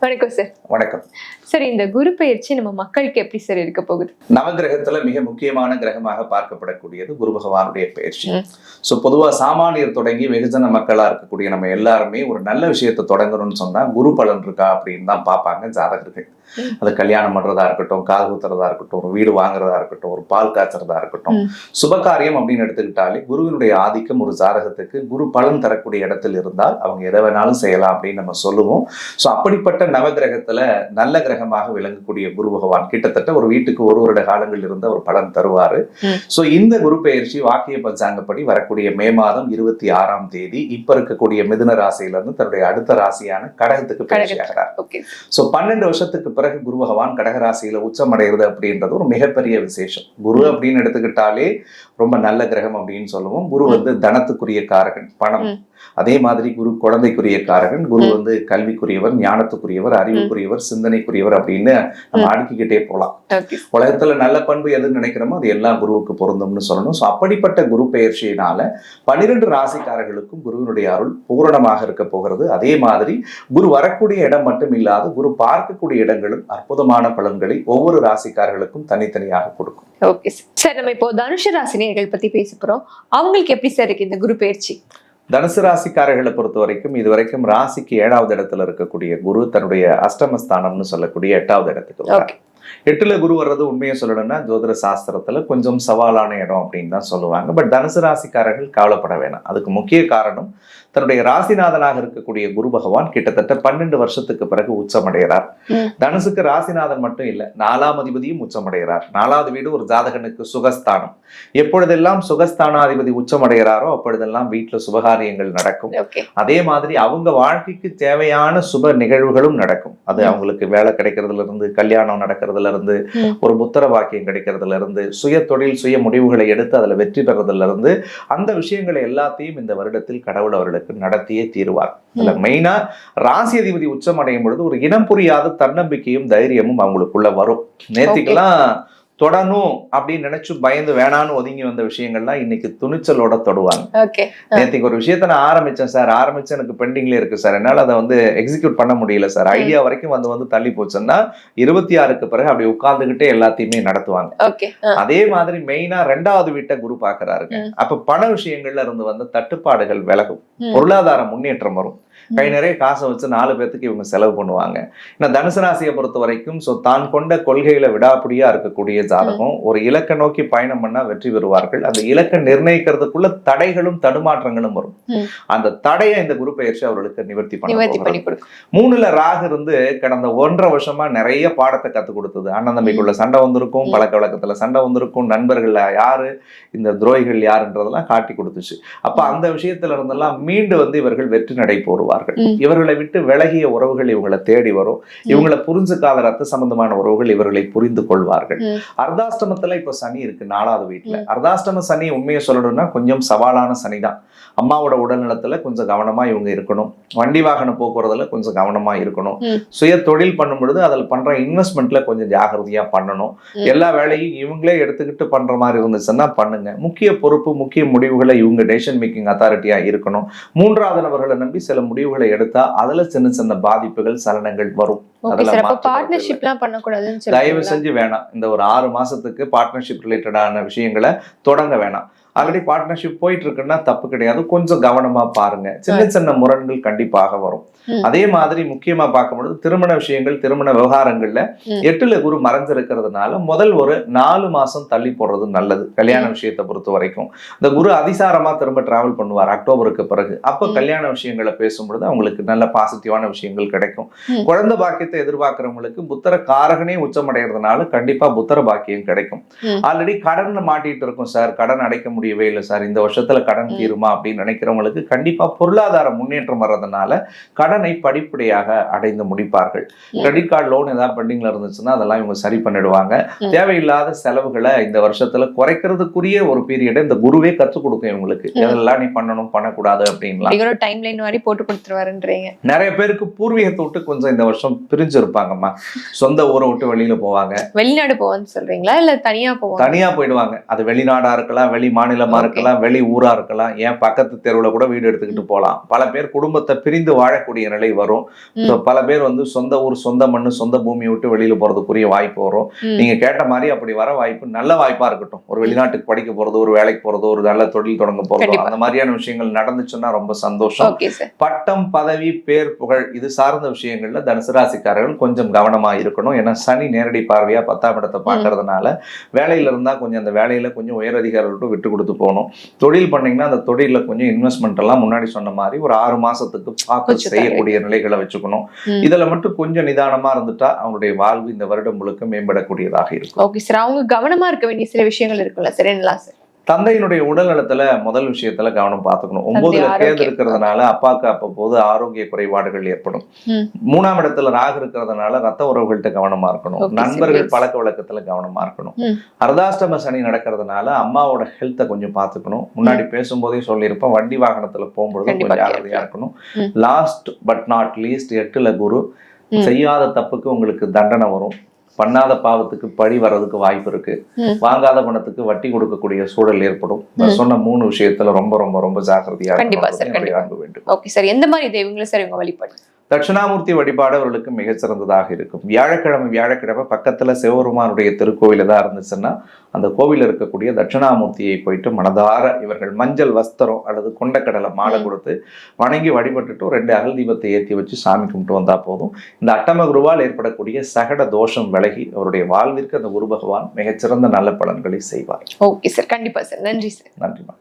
வணக்கம் சார். வணக்கம் சார், இந்த குரு பயிற்சி நம்ம மக்களுக்கு எப்படி சார் இருக்க போகுது? நவகிரகத்துல மிக முக்கியமான கிரகமாக பார்க்கப்படக்கூடியது குரு பகவானுடைய பயிற்சி. சோ பொதுவா சாமானியர் தொடங்கி வெகுஜன மக்களா இருக்கக்கூடிய நம்ம எல்லாருமே ஒரு நல்ல விஷயத்தை தொடங்கணும்னு சொன்னா குரு பலன் இருக்கா அப்படின்னு தான் பார்ப்பாங்க ஜாதகர்கள். அது கல்யாணம் பண்றதா இருக்கட்டும், காது குத்துறதா இருக்கட்டும், ஒரு வீடு வாங்குறதா இருக்கட்டும், ஒரு பால் காய்ச்சறதா இருக்கட்டும், சுபகாரியம் அப்படின்னு எடுத்துக்கிட்டாலே குருவினுடைய ஆதிக்கம் ஒரு ஜாதகத்துக்கு குரு பலன் தரக்கூடிய இடத்தில் இருந்தால் அவங்க எதை வேணாலும் செய்யலாம் அப்படின்னு நம்ம சொல்லுவோம். சோ அப்படிப்பட்ட நவகிரகத்துல நல்ல கிரகமாக விளங்கக்கூடிய குரு பகவான் கிட்டத்தட்ட ஒரு வீட்டுக்கு ஒரு வருட காலங்கள் இருந்த ஒரு பலன் தருவாரு. சோ இந்த குரு பெயர்ச்சி வாக்கிய பஞ்சாங்கப்படி வரக்கூடிய மே மாதம் 26ஆம் தேதி இப்ப இருக்கக்கூடிய மிதுன ராசியில இருந்து தன்னுடைய அடுத்த ராசியான கடகத்துக்கு பயிற்சி ஆகிறார். சோ 12 வருஷத்துக்கு பிறகு குரு பகவான் கடகராசியில உச்சம் அடைகிறது அப்படின்றது ஒரு மிகப்பெரிய விசேஷம். குரு அப்படின்னு எடுத்துக்கிட்டாலே ரொம்ப நல்ல கிரகம் அப்படின்னு சொல்லுவோம். குரு தனத்துக்குரிய காரகன், பணம். அதே மாதிரி குரு குழந்தைக்குரிய காரகன். குரு கல்விக்குரியவர், ஞானத்துக்குரியவர், அறிவுக்குரியவர், சிந்தனைக்குரியவர் அப்படின்னு நம்ம அடுக்கிக்கிட்டே போலாம். உலகத்துல நல்ல பண்பு எதுன்னு நினைக்கிறோமோ அது எல்லாம் குருவுக்கு பொருந்தும்னு சொல்லணும். சோ அப்படிப்பட்ட குரு பெயர்ச்சியினால 12 ராசிக்காரர்களுக்கும் குருவினுடைய அருள் பூரணமாக இருக்க போகிறது. அதே மாதிரி குரு வரக்கூடிய இடம் மட்டும் இல்லாது குரு பார்க்கக்கூடிய இடங்களும் அற்புதமான பலன்களை ஒவ்வொரு ராசிக்காரர்களுக்கும் தனித்தனியாக கொடுக்கும். ஓகே சார், நம்ம இப்போ தனுஷ ராசினியர்கள் பத்தி பேச போறோம். அவங்களுக்கு எப்படி சார் இருக்கு இந்த குரு பெயர்ச்சி? தனுசு ராசிக்காரர்களை பொறுத்த வரைக்கும் இதுவரைக்கும் ராசிக்கு 7வது இடத்துல இருக்கக்கூடிய குரு தன்னுடைய அஷ்டமஸ்தானம்னு சொல்லக்கூடிய 8வது இடத்துக்கு 8ல குரு வர்றது உண்மையை சொல்லணும்னா ஜோதிட சாஸ்திரத்துல கொஞ்சம் சவாலான இடம் அப்படின்னு தான் சொல்லுவாங்க. பட் தனுசு ராசிக்காரர்கள் கவலைப்பட வேணாம். அதுக்கு முக்கிய காரணம் தன்னுடைய ராசிநாதனாக இருக்கக்கூடிய குரு பகவான் கிட்டத்தட்ட 12 வருஷத்துக்கு பிறகு உச்சமடைகிறார். தனுசுக்கு ராசிநாதன் மட்டும் இல்ல, 4ஆம் அதிபதியும் உச்சமடைகிறார். 4வது வீடு ஒரு ஜாதகனுக்கு சுகஸ்தானம். எப்பொழுதெல்லாம் சுகஸ்தானாதிபதி உச்சமடைகிறாரோ அப்பொழுதெல்லாம் வீட்டுல சுபகாரியங்கள் நடக்கும். அதே மாதிரி அவங்க வாழ்க்கைக்கு தேவையான சுப நிகழ்வுகளும் நடக்கும். அது அவங்களுக்கு வேலை கிடைக்கிறதுல இருந்து, கல்யாணம் நடக்கிறதுல இருந்து, ஒரு புத்திர வாக்கியம் கிடைக்கிறதுல இருந்து, சுய தொழில் சுய முடிவுகளை எடுத்து அதுல வெற்றி பெறதுல இருந்து, அந்த விஷயங்களை எல்லாத்தையும் இந்த வருடத்தில் கடவுள் அவர்களுக்கு நடத்தியே தீர்வார். அதுல மெயினா ராசி அதிபதி உச்சம் அடையும் பொழுது ஒரு இனம் புரியாத தன்னம்பிக்கையும் தைரியமும் அவங்களுக்குள்ள வரும். நேத்திக்கெல்லாம் தொடணும் அப்படின்னு நினைச்சு பயந்து வேணான்னு ஒதுங்கி வந்த விஷயங்கள்லாம் இன்னைக்கு துணிச்சலோட தொடுவாங்க. நேற்றுக்கு ஒரு விஷயத்த நான் ஆரம்பிச்சேன் எனக்கு பெண்டிங்ல இருக்கு சார், என்னால அதை எக்ஸிக்யூட் பண்ண முடியல சார், ஐடியா வரைக்கும் வந்து தள்ளி போச்சுன்னா 26க்கு பிறகு அப்படி உட்கார்ந்துகிட்டே எல்லாத்தையுமே நடத்துவாங்க. அதே மாதிரி மெயினா 2வது வீட்டை குரு பாக்குறாருங்க. அப்ப பண விஷயங்கள்ல இருந்து வந்த தட்டுப்பாடுகள் விலகும், பொருளாதார முன்னேற்றம் வரும். கை நிறைய காசை வச்சு 4 பேத்துக்கு இவங்க செலவு பண்ணுவாங்க. ஏன்னா தனுசு ராசியை பொறுத்த வரைக்கும் தான் கொண்ட கொள்கையில விடாப்பிடியா இருக்கக்கூடிய ஜாதகம். ஒரு இலக்கை நோக்கி பயணம் பண்ணா வெற்றி பெறுவார்கள். அந்த இலக்கை நிர்ணயிக்கிறதுக்குள்ள தடைகளும் தடுமாற்றங்களும் வரும். அந்த தடையை இந்த குரு பயிற்சி அவர்களுக்கு நிவர்த்தி பண்ணி 3ல ராகு இருந்து கடந்த 1.5 வருஷமா நிறைய பாடத்தை கத்துக் கொடுத்தது. அண்ணன் தம்பிக்குள்ள சண்டை வந்திருக்கும், பழக்க வழக்கத்துல சண்டை வந்திருக்கும், நண்பர்கள் யாரு, இந்த துரோகிகள் யாருன்றதெல்லாம் காட்டி கொடுத்துச்சு. அப்ப அந்த விஷயத்துல இருந்தெல்லாம் மீண்டு இவர்கள் வெற்றி நடை போடுவார்கள். இவர்களை விட்டு விலகிய உறவுகள் இவங்களை தேடி வரும். இவங்களை புரிஞ்சுக்காத ரத்த சம்பந்தமான உறவுகள் இவர்களை புரிந்து கொள்வார்கள். அர்த்தாஷ்டமத்துல இப்ப சனி இருக்கு 4வது வீட்டுல. அர்த்தாஷ்டம சனி உண்மையை சொல்லணும்னா கொஞ்சம் சவாலான சனி தான். அம்மாவோட உடல்நலத்துல கொஞ்சம் கவனமா இவங்க இருக்கணும். வண்டி வாகன போக்குவரத்துல கொஞ்சம் கவனமா இருக்கணும். சுய தொழில் பண்ணும் பொழுது அதில் பண்ற இன்வெஸ்ட்மெண்ட்ல கொஞ்சம் ஜாகிரதையா பண்ணணும். எல்லா வேலையும் இவங்களே எடுத்துக்கிட்டு பண்ற மாதிரி இருந்துச்சுன்னா பண்ணுங்க. முக்கிய பொறுப்பு முக்கிய முடிவுகளை இவங்க டெசிஷன் மேக்கிங் அத்தாரிட்டியா இருக்கணும். 3வது நபர்களை நம்பி சில முடிவுகளை எடுத்தா அதுல சின்ன சின்ன பாதிப்புகள் சலனங்கள் வரும். தயவு செஞ்சு வேணாம். இந்த ஒரு 6 மாசத்துக்கு பார்ட்னர்ஷிப் ரிலேட்டடான விஷயங்களை தொடங்க வேணாம். ஆல்ரெடி பார்ட்னர்ஷிப் போயிட்டு இருக்குன்னா தப்பு கிடையாது, கொஞ்சம் கவனமா பாருங்க. சின்ன சின்ன முரண்கள் கண்டிப்பாக வரும். அதே மாதிரி முக்கியமா பார்க்கும்பொழுது திருமண விஷயங்கள், திருமண விவகாரங்கள்ல 8ல குரு மறைஞ்சிருக்கிறதுனால முதல் ஒரு 4 மாசம் தள்ளி போடுறது நல்லது. கல்யாண விஷயத்தை பொறுத்த வரைக்கும் இந்த குரு அதிசாரமா திரும்ப டிராவல் பண்ணுவார் அக்டோபருக்கு பிறகு. அப்போ கல்யாண விஷயங்களை பேசும்பொழுது அவங்களுக்கு நல்ல பாசிட்டிவான விஷயங்கள் கிடைக்கும். குழந்தை பாக்கியத்தை எதிர்பார்க்கிறவங்களுக்கு புத்தர காரகனே உச்சமடைகிறதுனால கண்டிப்பா புத்தர பாக்கியம் கிடைக்கும். ஆல்ரெடி கடன் மாட்டிட்டு இருக்கும் சார், கடன் அடைக்க முடியவே இல்லை சார், இந்த வருஷத்துல கடன் தீருமா அப்படின்னு நினைக்கிறவங்களுக்கு கண்டிப்பா பொருளாதார முன்னேற்றம் வர்றதுனால கடனை படிப்படியாக அடைந்து முடிப்பார்கள். கிரெடிட் கார்டு லோன் ஏதாவது பெண்டிங்ல இருந்துச்சுன்னா அதெல்லாம் இவங்க சரி பண்ணிடுவாங்க. தேவையில்லாத செலவுகளை இந்த வருஷத்துல குறைக்கிறதுக்குரிய ஒரு பீரியட் இந்த குருவே கற்றுக் கொடுக்கும் இவங்களுக்கு. இதெல்லாம் நீ பண்ணணும் பண்ணக்கூடாது அப்படின்லாம் டைம்லைன் மாதிரி போட்டு கொடுத்துருவாருன்றீங்க. நிறைய பேருக்கு பூர்வீகத்தை விட்டு கொஞ்சம் இந்த வருஷம் பிரிஞ்சு இருப்பாங்கம்மா. சொந்த ஊரை விட்டு வெளியில போவாங்க. வெளிநாடு போவான்னு சொல்றீங்களா இல்ல தனியா போவாங்க? தனியா போயிடுவாங்க. அது வெளிநாடா இருக்கலாம், வெளி மாநில மாநிலமா இருக்கலாம், வெளி ஊரா இருக்கலாம், ஏன் பக்கத்து தெருவுல கூட வீடு எடுத்துக்கிட்டு போகலாம். பல பேர் குடும்பத்தை பிரிந்து வாழக்கூடிய நிலை வரும். பல பேர் வந்து சொந்த ஊர், சொந்த மண்ணு, சொந்த பூமியை விட்டு வெளியில போறதுக்குரிய வாய்ப்பு வரும். நீங்க கேட்ட மாதிரி அப்படி வர வாய்ப்பு நல்ல வாய்ப்பா இருக்கட்டும். ஒரு வெளிநாட்டுக்கு படிக்க போறதோ, ஒரு வேலைக்கு போறதோ, ஒரு நல்ல தொழில் தொடங்க போறதோ, அந்த மாதிரியான விஷயங்கள் நடந்துச்சுன்னா ரொம்ப சந்தோஷம். பட்டம், பதவி, பேர், புகழ் இது சார்ந்த விஷயங்கள்ல தனுசு ராசிக்காரர்கள் கொஞ்சம் கவனமா இருக்கணும். ஏன்னா சனி நேரடி பார்வையா 10ஆம் இடத்தை பார்க்கறதுனால வேலையில இருந்தா கொஞ்சம் அந்த வேலையில கொஞ்சம் உயர் அதிகாரிகளுக்கு விட்டு கொடுத்து போகணும். தொழில் பண்ணீங்கன்னா அந்த தொழில கொஞ்சம் இன்வெஸ்ட்மெண்ட் எல்லாம் முன்னாடி சொன்ன மாதிரி ஒரு 6 மாசத்துக்கு பார்த்து செய்யக்கூடிய நிலைகளை வச்சுக்கணும். இதுல மட்டும் கொஞ்சம் நிதானமா இருந்துட்டா அவங்களுடைய வாழ்வு இந்த வருடம் முழுக்க மேம்படக்கூடியதாக இருக்கும். Okay sir. அவங்க கவனமா இருக்க வேண்டிய சில விஷயங்கள் இருக்குல்ல சார், என்னலாம் சார்? தந்தையினுடைய உடல் நலத்துல முதல் விஷயத்துல கவனம் பார்த்துக்கணும். 9ல கேது இருக்கிறதுனால அப்பாவுக்கு அப்போது ஆரோக்கிய குறைபாடுகள் ஏற்படும். 3ஆம் இடத்துல ராகு இருக்கிறதுனால ரத்த உறவுகள்கிட்ட கவனமா இருக்கணும். நண்பர்கள் பழக்க வழக்கத்துல கவனமா இருக்கணும். அர்த்தாஷ்டம சனி நடக்கிறதுனால அம்மாவோட ஹெல்த்தை கொஞ்சம் பார்த்துக்கணும். முன்னாடி பேசும்போதே சொல்லியிருப்போம், வண்டி வாகனத்துல போகும்போது கொஞ்சம் ஜாகிரதையா இருக்கணும். லாஸ்ட் பட் நாட் லீஸ்ட் 8ல குரு. செய்யாத தப்புக்கு உங்களுக்கு தண்டனை வரும். பண்ணாத பாவத்துக்கு பழி வர்றதுக்கு வாய்ப்பு இருக்கு. வாங்காத பணத்துக்கு வட்டி கொடுக்கக்கூடிய சூழல் ஏற்படும். சொன்ன 3 விஷயத்துல ரொம்ப ரொம்ப ரொம்ப ஜாக்கிரதையா வேண்டும். Okay sir. எந்த மாதிரி தெய்வங்களை சார் இவங்க வழிபாடு? தட்சிணாமூர்த்தி வழிபாடு அவர்களுக்கு மிகச்சிறந்ததாக இருக்கும். வியாழக்கிழமை பக்கத்துல சிவபெருமானுடைய திருக்கோவில தான் இருந்துச்சுன்னா அந்த கோவில இருக்கக்கூடிய தட்சிணாமூர்த்தியை போயிட்டு மனதார இவர்கள் மஞ்சள் வஸ்திரம் அல்லது கொண்டக்கடலை மாலை கொடுத்து வணங்கி வழிபட்டுட்டு 2 அகல் தீபத்தை ஏற்றி வச்சு சாமி கும்பிட்டு வந்தா போதும். இந்த அட்டம குருவால் ஏற்படக்கூடிய சகட தோஷம் விலகி அவருடைய வாழ்விற்கு அந்த குரு பகவான் மிகச்சிறந்த நல்ல பலன்களை செய்வார். Okay sir. கண்டிப்பா சார். நன்றி சார். நன்றிமா.